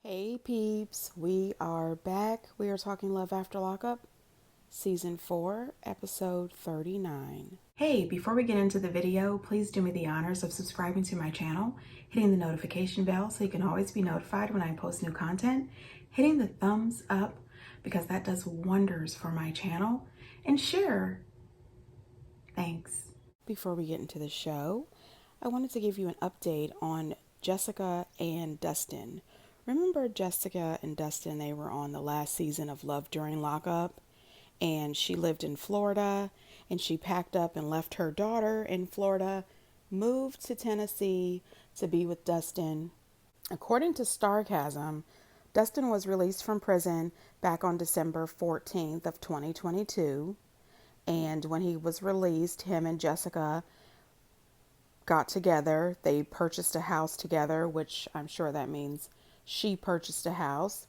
Hey peeps, we are back. We are talking Love After Lockup, Season 4, Episode 39. Hey, before we get into the video, please do me the honors of subscribing to my channel, hitting the notification bell so you can always be notified when I post new content, hitting the thumbs up because that does wonders for my channel, and share. Thanks. Before we get into the show, I wanted to give you an update on Jessica and Dustin. Remember Jessica and Dustin, they were on the last season of Love During Lockup, and she lived in Florida, and she packed up and left her daughter in Florida, moved to Tennessee to be with Dustin. According to Starcasm, Dustin was released from prison back on December 14th of 2022, and when he was released, him and Jessica got together. They purchased a house together, which I'm sure that means she purchased a house.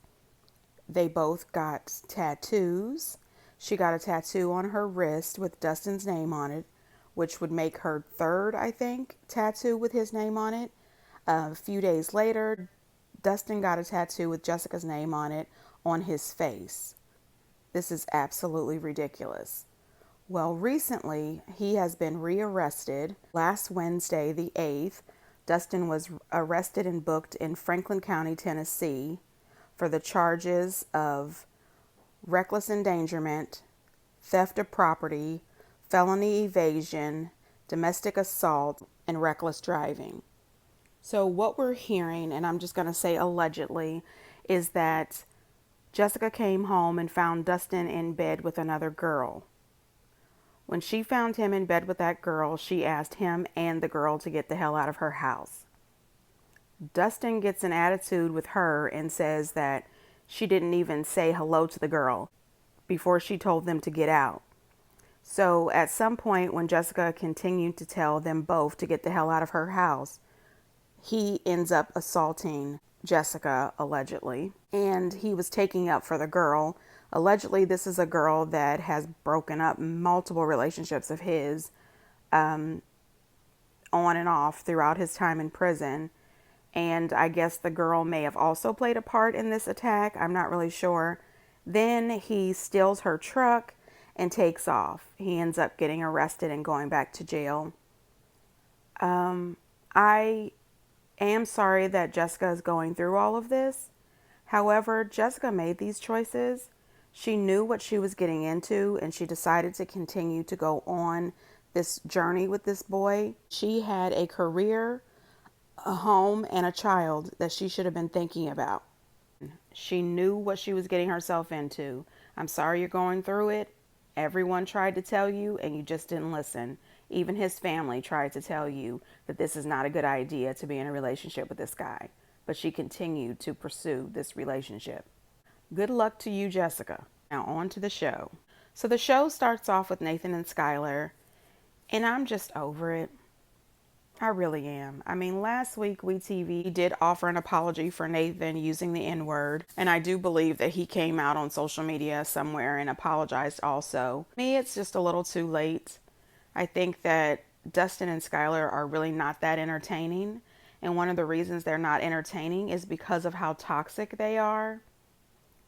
They both got tattoos. She got a tattoo on her wrist with Dustin's name on it, which would make her third, I think, tattoo with his name on it. A few days later, Dustin got a tattoo with Jessica's name on it on his face. This is absolutely ridiculous. Well, recently, he has been rearrested. Last Wednesday, the 8th, Dustin was arrested and booked in Franklin County, Tennessee for the charges of reckless endangerment, theft of property, felony evasion, domestic assault, and reckless driving. So what we're hearing, and I'm just going to say allegedly, is that Jessica came home and found Dustin in bed with another girl. When she found him in bed with that girl, she asked him and the girl to get the hell out of her house. Dustin gets an attitude with her and says that she didn't even say hello to the girl before she told them to get out. So at some point when Jessica continued to tell them both to get the hell out of her house, he ends up assaulting Jessica, allegedly, and he was taking up for the girl. Allegedly, this is a girl that has broken up multiple relationships of his on and off throughout his time in prison. And I guess the girl may have also played a part in this attack. I'm not really sure. Then he steals her truck and takes off. He ends up getting arrested and going back to jail. I am sorry that Jessica is going through all of this. However, Jessica made these choices. She knew what she was getting into, and she decided to continue to go on this journey with this boy. She had a career, a home, and a child that she should have been thinking about. She knew what she was getting herself into. I'm sorry you're going through it. Everyone tried to tell you, and you just didn't listen. Even his family tried to tell you that this is not a good idea to be in a relationship with this guy. But she continued to pursue this relationship. Good luck to you, Jessica. Now on to the show. So the show starts off with Nathan and Skyler, and I'm just over it. I really am. I mean, last week WeTV did offer an apology for Nathan using the N-word, and I do believe that he came out on social media somewhere and apologized also. Me, it's just a little too late. I think that Dustin and Skyler are really not that entertaining, and one of the reasons they're not entertaining is because of how toxic they are.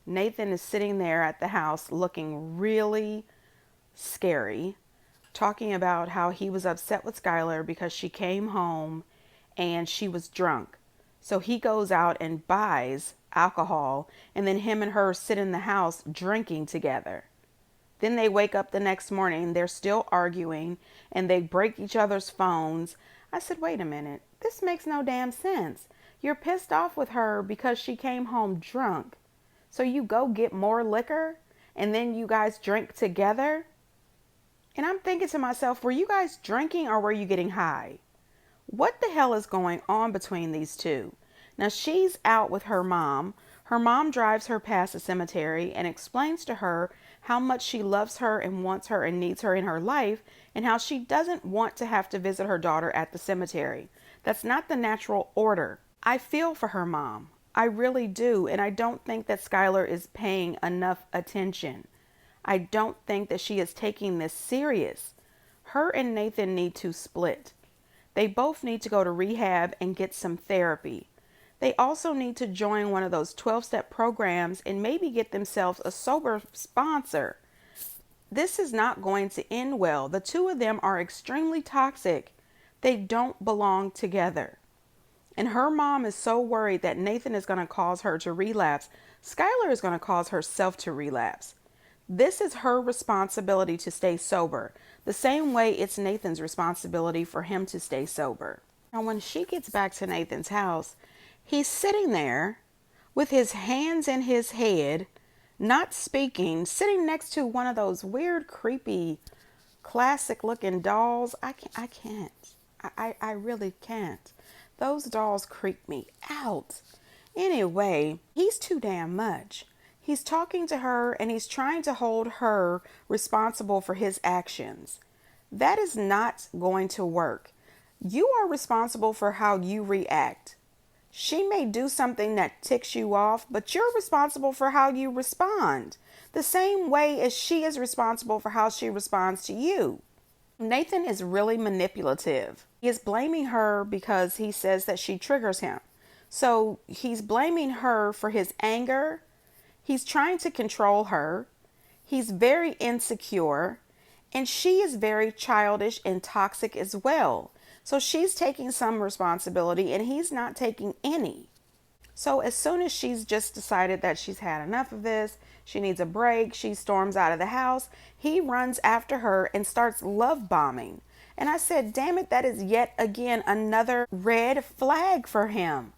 Nathan is sitting there at the house looking really scary, talking about how he was upset with Skyler because she came home and she was drunk. So he goes out and buys alcohol, and then him and her sit in the house drinking together. Then they wake up the next morning, they're still arguing, and they break each other's phones. I said, wait a minute, this makes no damn sense. You're pissed off with her because she came home drunk. So you go get more liquor and then you guys drink together? And I'm thinking to myself, were you guys drinking or were you getting high? What the hell is going on between these two? Now she's out with her mom. Her mom drives her past the cemetery and explains to her how much she loves her and wants her and needs her in her life, and how she doesn't want to have to visit her daughter at the cemetery. That's not the natural order. I feel for her mom. I really do, and I don't think that Skyler is paying enough attention. I don't think that she is taking this serious. Her and Nathan need to split. They both need to go to rehab and get some therapy. They also need to join one of those 12-step programs and maybe get themselves a sober sponsor. This is not going to end well. The two of them are extremely toxic. They don't belong together. And her mom is so worried that Nathan is going to cause her to relapse. Skyler is going to cause herself to relapse. This is her responsibility to stay sober, the same way it's Nathan's responsibility for him to stay sober. Now, when she gets back to Nathan's house, he's sitting there with his hands in his head, not speaking, sitting next to one of those weird, creepy, classic looking dolls. I can't. I really can't. Those dolls creep me out. Anyway, he's too damn much. He's talking to her and he's trying to hold her responsible for his actions. That is not going to work. You are responsible for how you react. She may do something that ticks you off, but you're responsible for how you respond. The same way as she is responsible for how she responds to you. Nathan is really manipulative. He is blaming her because he says that she triggers him. So he's blaming her for his anger. He's trying to control her. He's very insecure. And she is very childish and toxic as well. So she's taking some responsibility and he's not taking any. So as soon as she's just decided that she's had enough of this, she needs a break, she storms out of the house, he runs after her and starts love bombing. And I said, damn it, that is yet again another red flag for him.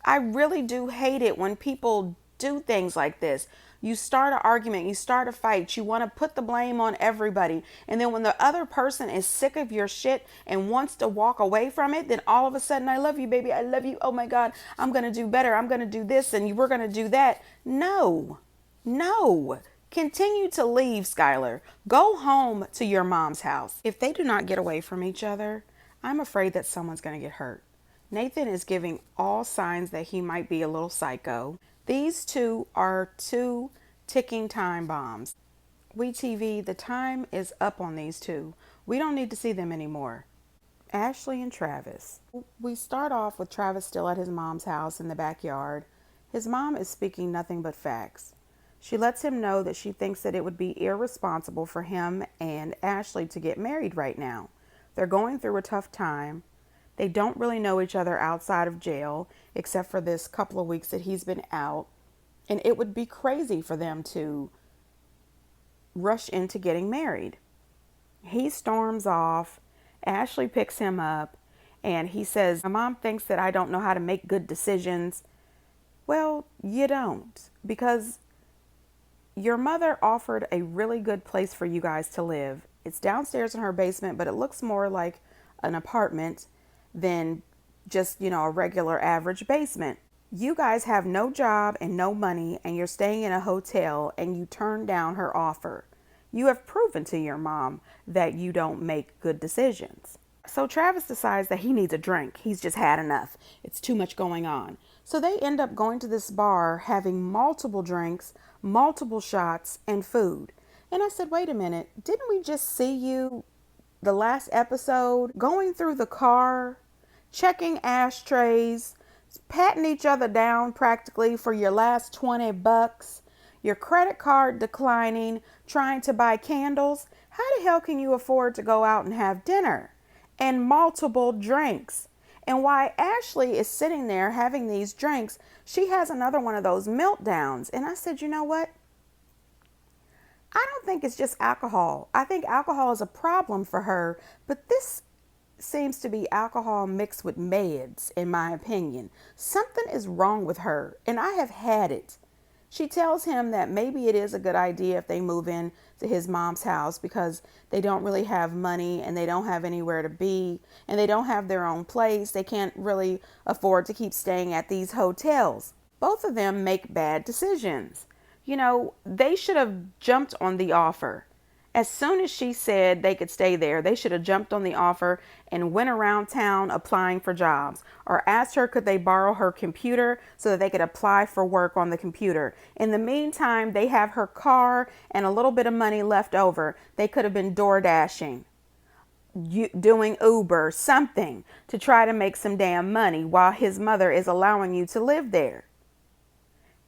I really do hate it when people do things like this. You start an argument, you start a fight, you want to put the blame on everybody. And then when the other person is sick of your shit and wants to walk away from it, then all of a sudden, I love you, baby. I love you. Oh my God, I'm going to do better. I'm going to do this and we're going to do that. No. Continue to leave, Skyler. Go home to your mom's house. If they do not get away from each other, I'm afraid that someone's going to get hurt. Nathan is giving all signs that he might be a little psycho. These two are two ticking time bombs. WeTV, the time is up on these two. We don't need to see them anymore. Ashley and Travis. We start off with Travis still at his mom's house in the backyard. His mom is speaking nothing but facts. She lets him know that she thinks that it would be irresponsible for him and Ashley to get married right now. They're going through a tough time. They don't really know each other outside of jail, except for this couple of weeks that he's been out. And it would be crazy for them to rush into getting married. He storms off. Ashley picks him up and he says, my mom thinks that I don't know how to make good decisions. Well, you don't, because your mother offered a really good place for you guys to live. It's downstairs in her basement, but it looks more like an apartment than just, a regular average basement. You guys have no job and no money, and you're staying in a hotel, and you turn down her offer. You have proven to your mom that you don't make good decisions. So Travis decides that he needs a drink. He's just had enough. It's too much going on. So they end up going to this bar, having multiple drinks, multiple shots, and food. And I said, wait a minute, didn't we just see you the last episode going through the car, checking ashtrays, patting each other down practically for your last $20, your credit card declining, trying to buy candles? How the hell can you afford to go out and have dinner and multiple drinks? And while Ashley is sitting there having these drinks, she has another one of those meltdowns. And I said, you know what? I don't think it's just alcohol. I think alcohol is a problem for her, but this seems to be alcohol mixed with meds, in my opinion. Something is wrong with her, and I have had it. She tells him that maybe it is a good idea if they move in to his mom's house because they don't really have money and they don't have anywhere to be and they don't have their own place. They can't really afford to keep staying at these hotels. Both of them make bad decisions. They should have jumped on the offer. As soon as she said they could stay there, they should have jumped on the offer and went around town applying for jobs, or asked her could they borrow her computer so that they could apply for work on the computer. In the meantime, they have her car and a little bit of money left over. They could have been door dashing. doing Uber, something to try to make some damn money while his mother is allowing you to live there.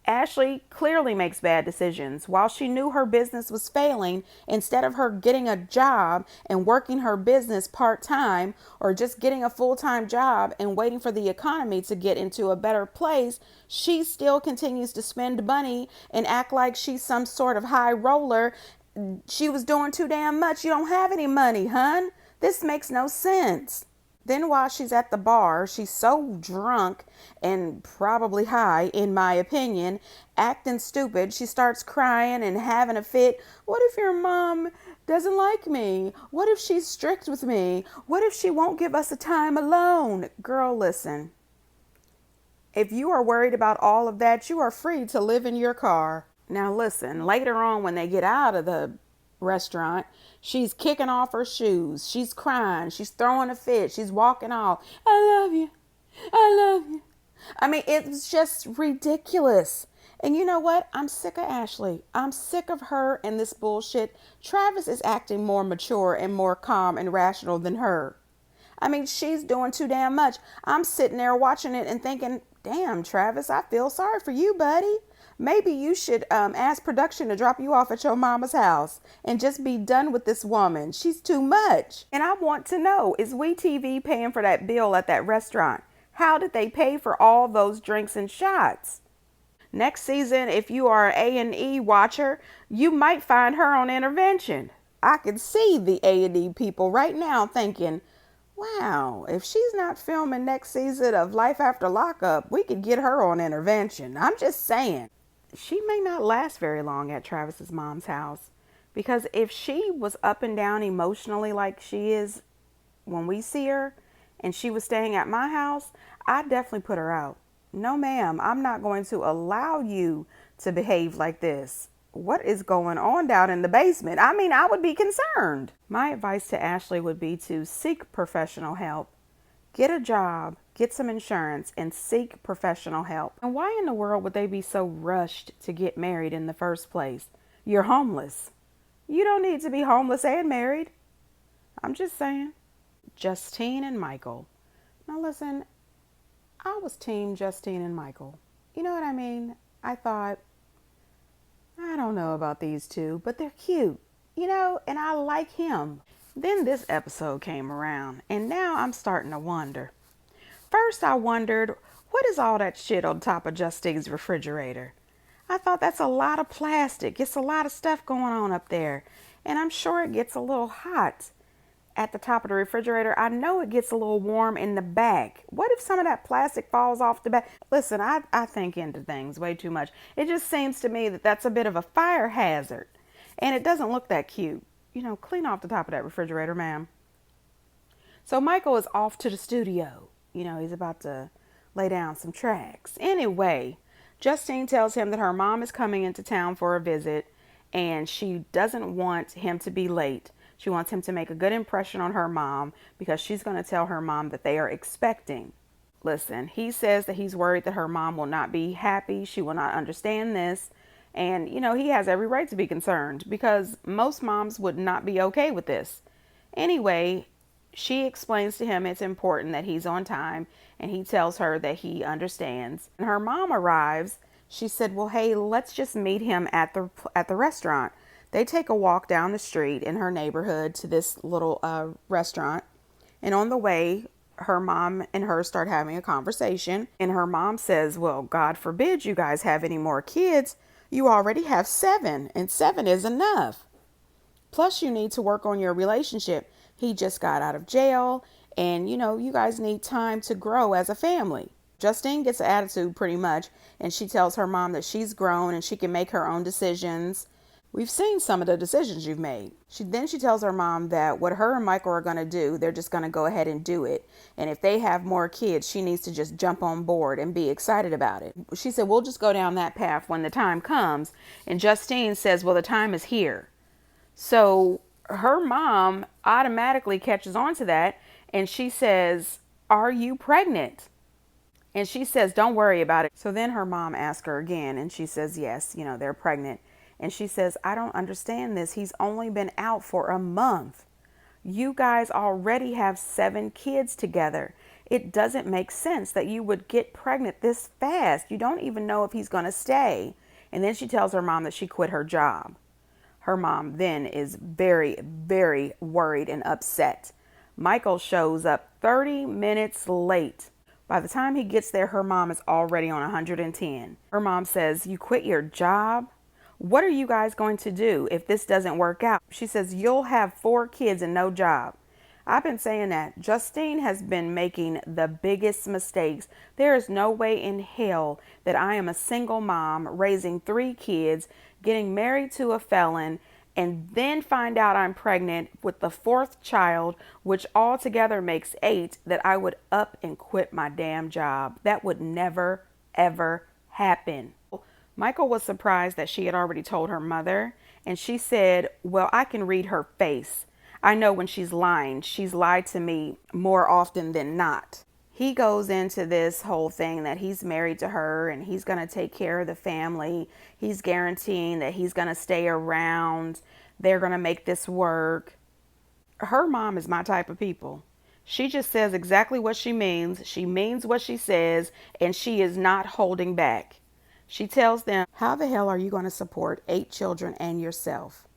Ashley clearly makes bad decisions. While she knew her business was failing, instead of her getting a job and working her business part-time or just getting a full-time job and waiting for the economy to get into a better place, she still continues to spend money and act like she's some sort of high roller. She was doing too damn much. You don't have any money, hun. This makes no sense. Then while she's at the bar, she's so drunk and probably high, in my opinion, acting stupid. She starts crying and having a fit. What if your mom doesn't like me? What if she's strict with me? What if she won't give us a time alone? Girl, listen. If you are worried about all of that, you are free to live in your car. Now listen, later on when they get out of the restaurant, she's kicking off her shoes. She's crying. She's throwing a fit. She's walking off. I love you. I love you. I mean, it's just ridiculous. And you know what? I'm sick of Ashley. I'm sick of her and this bullshit. Travis is acting more mature and more calm and rational than her. I mean, she's doing too damn much. I'm sitting there watching it and thinking, damn, Travis, I feel sorry for you, buddy. Maybe you should ask production to drop you off at your mama's house and just be done with this woman. She's too much. And I want to know, is WeTV paying for that bill at that restaurant? How did they pay for all those drinks and shots? Next season, if you are an A&E watcher, you might find her on intervention. I can see the A&E people right now thinking, wow, if she's not filming next season of Life After Lockup, we could get her on intervention. I'm just saying. She may not last very long at Travis's mom's house, because if she was up and down emotionally like she is when we see her and she was staying at my house, I'd definitely put her out. No, ma'am, I'm not going to allow you to behave like this. What is going on down in the basement? I mean, I would be concerned. My advice to Ashley would be to seek professional help. Get a job, get some insurance, and seek professional help. And why in the world would they be so rushed to get married in the first place? You're homeless. You don't need to be homeless and married. I'm just saying. Justine and Michael. Now listen, I was team Justine and Michael. You know what I mean? I thought, I don't know about these two, but they're cute, you know, and I like him. Then this episode came around, and now I'm starting to wonder. First, I wondered, what is all that shit on top of Justine's refrigerator? I thought that's a lot of plastic. It's a lot of stuff going on up there, and I'm sure it gets a little hot at the top of the refrigerator. I know it gets a little warm in the back. What if some of that plastic falls off the back? Listen, I think into things way too much. It just seems to me that that's a bit of a fire hazard, and it doesn't look that cute. You know, clean off the top of that refrigerator, ma'am. So Michael is off to the studio. You know, he's about to lay down some tracks. Anyway, Justine tells him that her mom is coming into town for a visit, and she doesn't want him to be late. She wants him to make a good impression on her mom because she's going to tell her mom that they are expecting. Listen, he says that he's worried that her mom will not be happy. She will not understand this. And, you know, he has every right to be concerned because most moms would not be okay with this. Anyway, she explains to him it's important that he's on time, and he tells her that he understands. And her mom arrives. She said, well, hey, let's just meet him at the restaurant. They take a walk down the street in her neighborhood to this little restaurant. And on the way, her mom and her start having a conversation. And her mom says, well, God forbid you guys have any more kids. You already have 7, and 7 is enough. Plus, you need to work on your relationship. He just got out of jail, and, you know, you guys need time to grow as a family. Justine gets an attitude pretty much, and she tells her mom that she's grown and she can make her own decisions. We've seen some of the decisions you've made. She tells her mom that what her and Michael are going to do, they're just going to go ahead and do it. And if they have more kids, she needs to just jump on board and be excited about it. She said, we'll just go down that path when the time comes. And Justine says, well, the time is here. So her mom automatically catches on to that. And she says, are you pregnant? And she says, don't worry about it. So then her mom asks her again, and she says, yes, you know, they're pregnant. And she says, I don't understand this. He's only been out for a month. You guys already have 7 kids together. It doesn't make sense that you would get pregnant this fast. You don't even know if he's going to stay. And then she tells her mom that she quit her job. Her mom then is very, very worried and upset. Michael shows up 30 minutes late. By the time he gets there, her mom is already on 110. Her mom says, "You quit your job? What are you guys going to do if this doesn't work out?" She says, "You'll have 4 kids and no job." I've been saying that Justine has been making the biggest mistakes. There is no way in hell that I am a single mom raising 3 kids, getting married to a felon, and then find out I'm pregnant with the 4th child, which altogether makes 8, that I would up and quit my damn job. That would never, ever happen. Michael was surprised that she had already told her mother, and she said, "Well, I can read her face. I know when she's lying. She's lied to me more often than not." He goes into this whole thing that he's married to her and he's going to take care of the family. He's guaranteeing that he's going to stay around. They're going to make this work. Her mom is my type of people. She just says exactly what she means. She means what she says, and she is not holding back. She tells them, "How the hell are you going to support 8 children and yourself?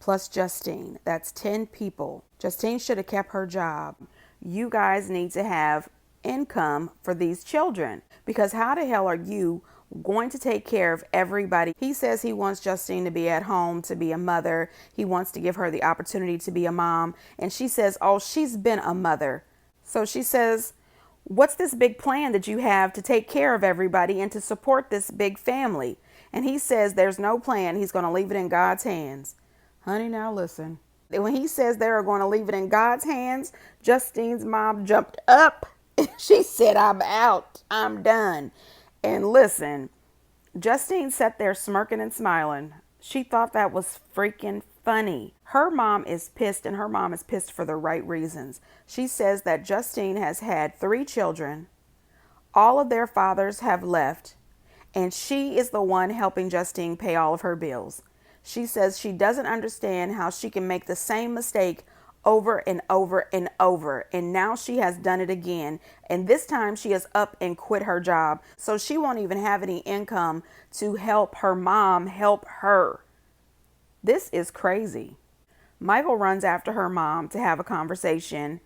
Plus Justine. That's 10 people. Justine should have kept her job. You guys need to have income for these children, because how the hell are you going to take care of everybody?" He says he wants Justine to be at home, to be a mother. He wants to give her the opportunity to be a mom. And she says, "Oh, she's been a mother." So she says, "What's this big plan that you have to take care of everybody and to support this big family?" And he says there's no plan. He's going to leave it in God's hands. Honey, now listen. When he says they're going to leave it in God's hands, Justine's mom jumped up. She said, "I'm out. I'm done." And listen, Justine sat there smirking and smiling. She thought that was freaking funny. Her mom is pissed, and her mom is pissed for the right reasons. She says that Justine has had 3 children. All of their fathers have left, and she is the one helping Justine pay all of her bills. She says she doesn't understand how she can make the same mistake over and over and over. And now she has done it again. And this time she has up and quit her job. So she won't even have any income to help her mom help her. This is crazy. Michael runs after her mom to have a conversation.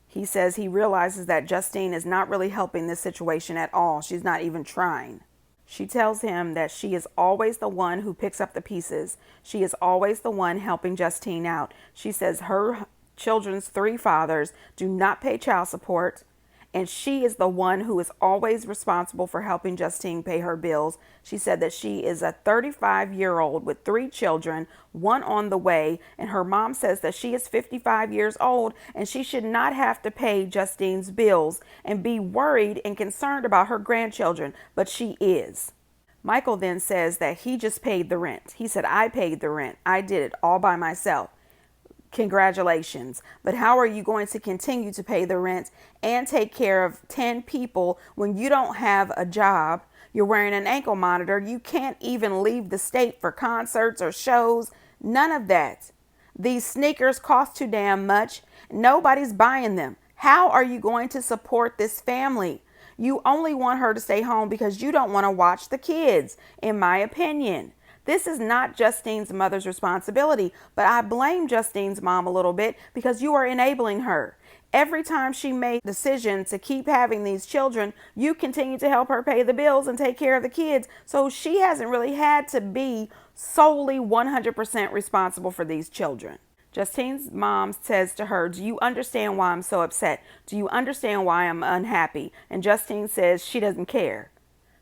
He says he realizes that Justine is not really helping this situation at all. She's not even trying. She tells him that she is always the one who picks up the pieces. She is always the one helping Justine out. She says her children's 3 fathers do not pay child support, and she is the one who is always responsible for helping Justine pay her bills. She said that she is a 35-year-old with 3 children, 1 on the way, and her mom says that she is 55 years old and she should not have to pay Justine's bills and be worried and concerned about her grandchildren, but she is. Michael then says that he just paid the rent. He said, "I paid the rent. I did it all by myself." Congratulations. But how are you going to continue to pay the rent and take care of 10 people when you don't have a job? You're wearing an ankle monitor. You can't even leave the state for concerts or shows. None of that. These sneakers cost too damn much. Nobody's buying them. How are you going to support this family? You only want her to stay home because you don't want to watch the kids, in my opinion. This is not Justine's mother's responsibility, but I blame Justine's mom a little bit because you are enabling her. Every time she made a decision to keep having these children, you continue to help her pay the bills and take care of the kids. So she hasn't really had to be solely 100% responsible for these children. Justine's mom says to her, "Do you understand why I'm so upset? Do you understand why I'm unhappy?" And Justine says she doesn't care.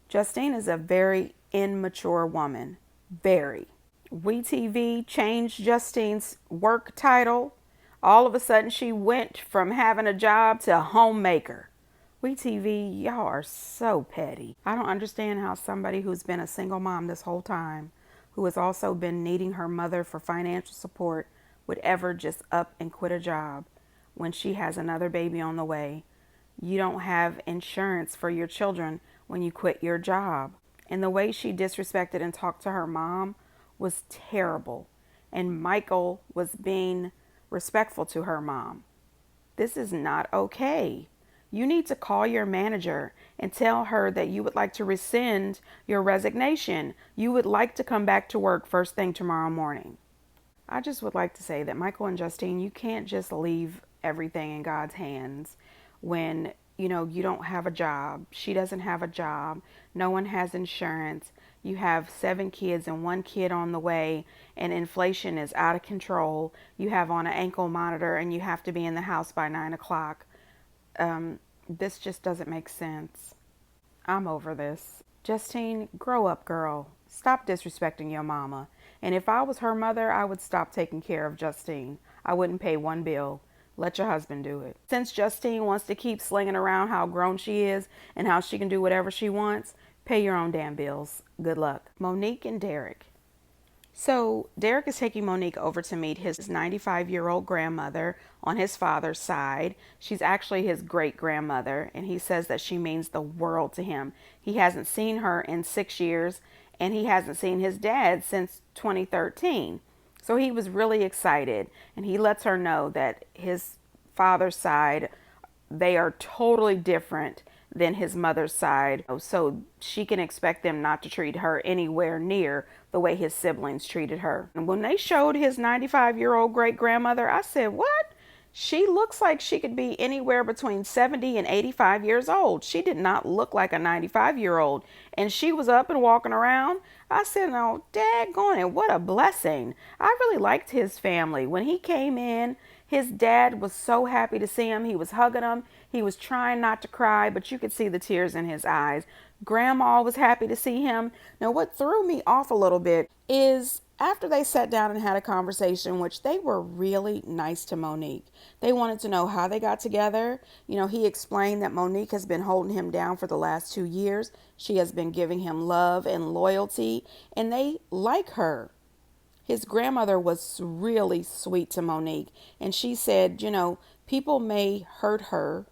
Justine is a very immature woman. Very. WeTV changed Justine's work title. All of a sudden she went from having a job to a homemaker. WeTV, y'all are so petty. I don't understand how somebody who's been a single mom this whole time, who has also been needing her mother for financial support, would ever just up and quit a job when she has another baby on the way. You don't have insurance for your children when you quit your job. And the way she disrespected and talked to her mom was terrible. And Michael was being respectful to her mom. This is not okay. You need to call your manager and tell her that you would like to rescind your resignation. You would like to come back to work first thing tomorrow morning. I just would like to say that Michael and Justine, you can't just leave everything in God's hands when, you don't have a job. She doesn't have a job. No one has insurance. You have 7 kids and 1 kid on the way, and inflation is out of control. You have on an ankle monitor and you have to be in the house by 9 o'clock. This just doesn't make sense. I'm over this. Justine, grow up, girl. Stop disrespecting your mama. And if I was her mother, I would stop taking care of Justine. I wouldn't pay one bill. Let your husband do it. Since Justine wants to keep slinging around how grown she is and how she can do whatever she wants, pay your own damn bills. Good luck. Monique and Derek. So Derek is taking Monique over to meet his 95-year-old grandmother on his father's side. She's actually his great-grandmother, and he says that she means the world to him. He hasn't seen her in 6 years, and he hasn't seen his dad since 2013. So he was really excited, and he lets her know that his father's side, they are totally different than his mother's side, so she can expect them not to treat her anywhere near the way his siblings treated her. And when they showed his 95-year-old great-grandmother, I said, what? She looks like she could be anywhere between 70 and 85 years old. She did not look like a 95-year-old. And she was up and walking around. I said, oh, daggone it, what a blessing. I really liked his family. When he came in, his dad was so happy to see him. He was hugging him. He was trying not to cry, but you could see the tears in his eyes. Grandma was happy to see him. Now, what threw me off a little bit is after they sat down and had a conversation, which they were really nice to Monique. They wanted to know how they got together. He explained that Monique has been holding him down for the last 2 years. She has been giving him love and loyalty, and they like her. His grandmother was really sweet to Monique, and she said, people may hurt her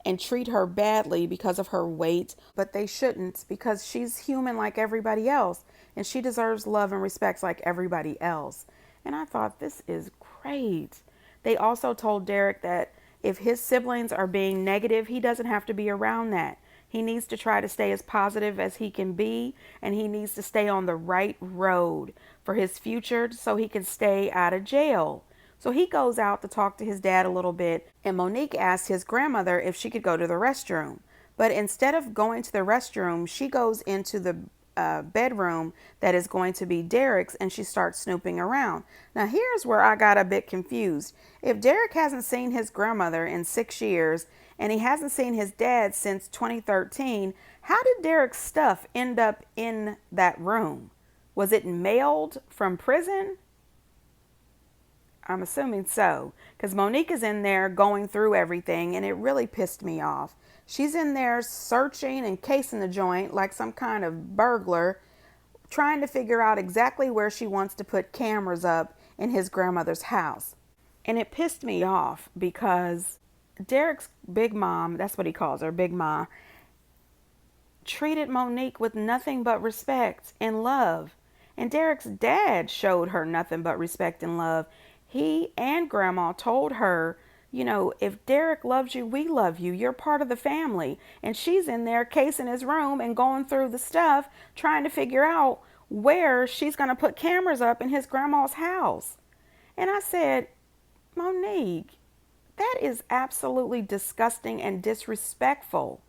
and treat her badly because of her weight, but they shouldn't, because she's human like everybody else, and she deserves love and respect like everybody else. And I thought, this is great. They also told Derek that if his siblings are being negative, he doesn't have to be around that. He needs to try to stay as positive as he can be, and he needs to stay on the right road for his future so he can stay out of jail. So he goes out to talk to his dad a little bit, and Monique asks his grandmother if she could go to the restroom. But instead of going to the restroom, she goes into the bedroom that is going to be Derek's, and she starts snooping around. Now here's where I got a bit confused. If Derek hasn't seen his grandmother in 6 years and he hasn't seen his dad since 2013, how did Derek's stuff end up in that room? Was it mailed from prison? I'm assuming so, because Monique is in there going through everything, and it really pissed me off. She's in there searching and casing the joint like some kind of burglar, trying to figure out exactly where she wants to put cameras up in his grandmother's house. And it pissed me off because Derek's big mom, that's what he calls her, Big Ma, treated Monique with nothing but respect and love. And Derek's dad showed her nothing but respect and love. He and Grandma told her, if Derek loves you, we love you. You're part of the family. And she's in there casing his room and going through the stuff, trying to figure out where she's going to put cameras up in his grandma's house. And I said, Monique, that is absolutely disgusting and disrespectful.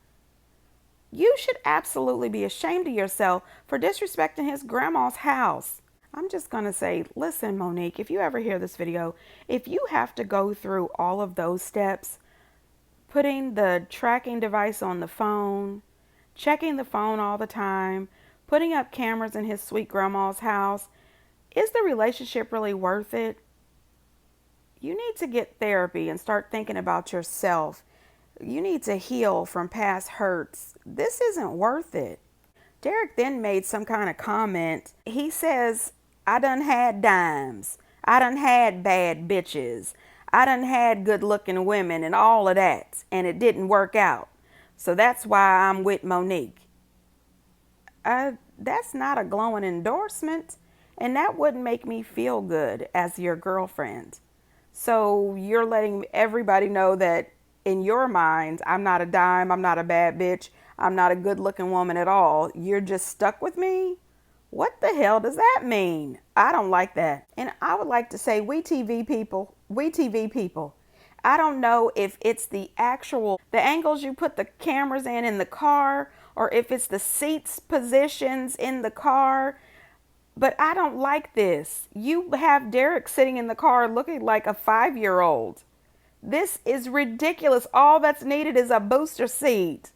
You should absolutely be ashamed of yourself for disrespecting his grandma's house. I'm just going to say, listen, Monique, if you ever hear this video, if you have to go through all of those steps, putting the tracking device on the phone, checking the phone all the time, putting up cameras in his sweet grandma's house, is the relationship really worth it? You need to get therapy and start thinking about yourself. You need to heal from past hurts. This isn't worth it. Derek then made some kind of comment. He says, I done had dimes. I done had bad bitches. I done had good looking women and all of that, and it didn't work out. So that's why I'm with Monique. That's not a glowing endorsement, and that wouldn't make me feel good as your girlfriend. So you're letting everybody know that in your mind, I'm not a dime, I'm not a bad bitch, I'm not a good looking woman at all. You're just stuck with me? What the hell does that mean? I don't like that. And I would like to say, we TV people, I don't know if it's the angles you put the cameras in the car, or if it's the seats positions in the car. But I don't like this. You have Derek sitting in the car looking like a 5-year-old. This is ridiculous. All that's needed is a booster seat.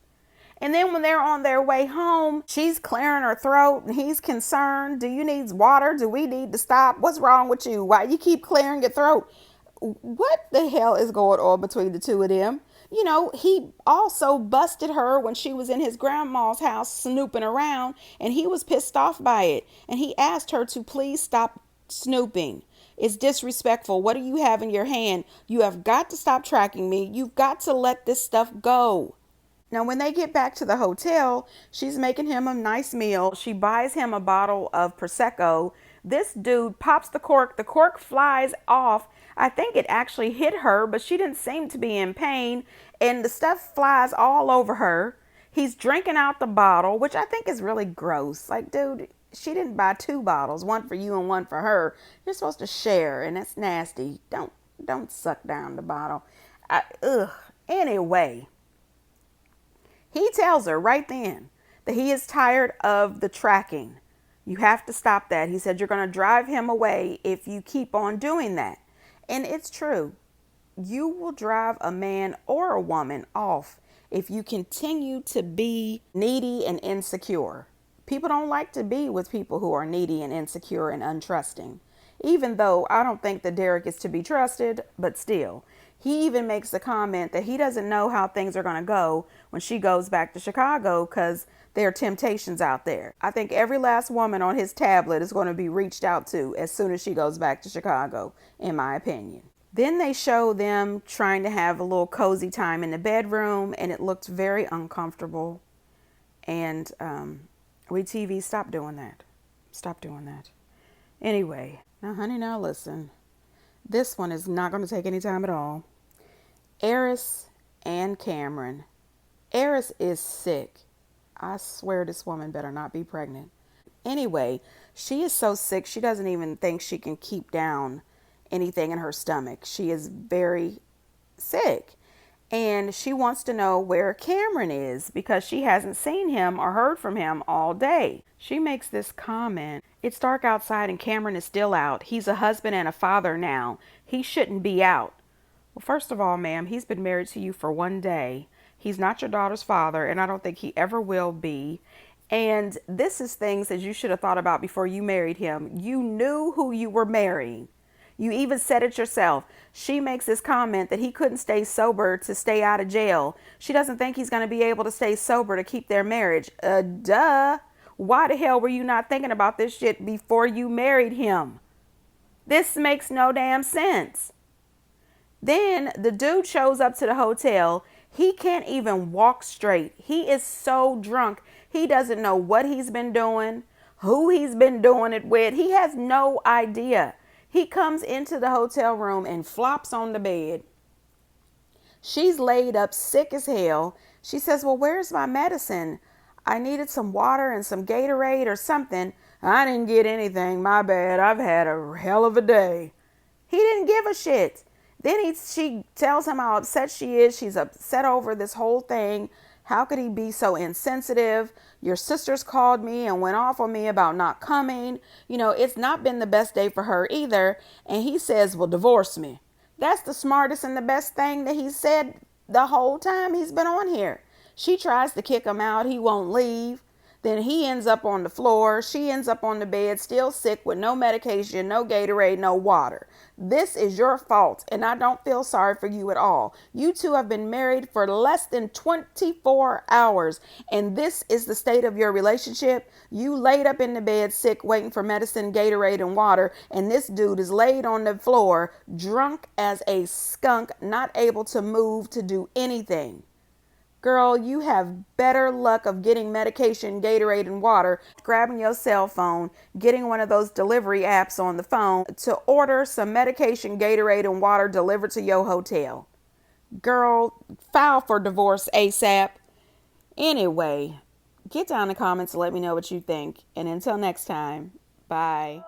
And then when they're on their way home, she's clearing her throat and he's concerned. Do you need water? Do we need to stop? What's wrong with you? Why you keep clearing your throat? What the hell is going on between the two of them? You know, he also busted her when she was in his grandma's house snooping around, and he was pissed off by it. And he asked her to please stop snooping. It's disrespectful. What do you have in your hand? You have got to stop tracking me. You've got to let this stuff go. Now, when they get back to the hotel, she's making him a nice meal. She buys him a bottle of Prosecco. This dude pops the cork. The cork flies off. I think it actually hit her, but she didn't seem to be in pain. And the stuff flies all over her. He's drinking out the bottle, which I think is really gross. Like, dude, she didn't buy 2 bottles, one for you and one for her. You're supposed to share, and that's nasty. Don't suck down the bottle. Anyway. He tells her right then that he is tired of the tracking. You have to stop that. He said, you're going to drive him away if you keep on doing that. And it's true. You will drive a man or a woman off if you continue to be needy and insecure. People don't like to be with people who are needy and insecure and untrusting. Even though I don't think that Derek is to be trusted, but still. He even makes the comment that he doesn't know how things are going to go when she goes back to Chicago because there are temptations out there. I think every last woman on his tablet is going to be reached out to as soon as she goes back to Chicago, in my opinion. Then they show them trying to have a little cozy time in the bedroom, and it looked very uncomfortable. And we TV, stop doing that. Stop doing that. Anyway, now, honey, now listen. This one is not going to take any time at all. Eris and Cameron. Eris is sick. I swear this woman better not be pregnant. Anyway, she is so sick she doesn't even think she can keep down anything in her stomach. She is very sick. And she wants to know where Cameron is because she hasn't seen him or heard from him all day. She makes this comment. It's dark outside and Cameron is still out. He's a husband and a father now. He shouldn't be out. Well, first of all, ma'am, he's been married to you for 1 day. He's not your daughter's father, and I don't think he ever will be. And this is things that you should have thought about before you married him. You knew who you were marrying. You even said it yourself. She makes this comment that he couldn't stay sober to stay out of jail. She doesn't think he's going to be able to stay sober to keep their marriage. Duh. Why the hell were you not thinking about this shit before you married him? This makes no damn sense. Then the dude shows up to the hotel. He can't even walk straight. He is so drunk. He doesn't know what he's been doing, who he's been doing it with. He has no idea. He comes into the hotel room and flops on the bed. She's laid up sick as hell. She says, well, where's my medicine? I needed some water and some Gatorade or something. I didn't get anything. My bad. I've had a hell of a day. He didn't give a shit. Then she tells him how upset she is. She's upset over this whole thing. How could he be so insensitive? Your sisters called me and went off on me about not coming. You know, it's not been the best day for her either. And he says, well, divorce me. That's the smartest and the best thing that he said the whole time he's been on here. She tries to kick him out. He won't leave. Then he ends up on the floor. She ends up on the bed, still sick with no medication, no Gatorade, no water. This is your fault, and I don't feel sorry for you at all. You two have been married for less than 24 hours, and this is the state of your relationship. You laid up in the bed sick, waiting for medicine, Gatorade, and water, and this dude is laid on the floor, drunk as a skunk, not able to move, to do anything. Girl, you have better luck of getting medication, Gatorade, and water, grabbing your cell phone, getting one of those delivery apps on the phone to order some medication, Gatorade, and water delivered to your hotel. Girl, file for divorce ASAP. Anyway, get down in the comments and let me know what you think. And until next time, bye.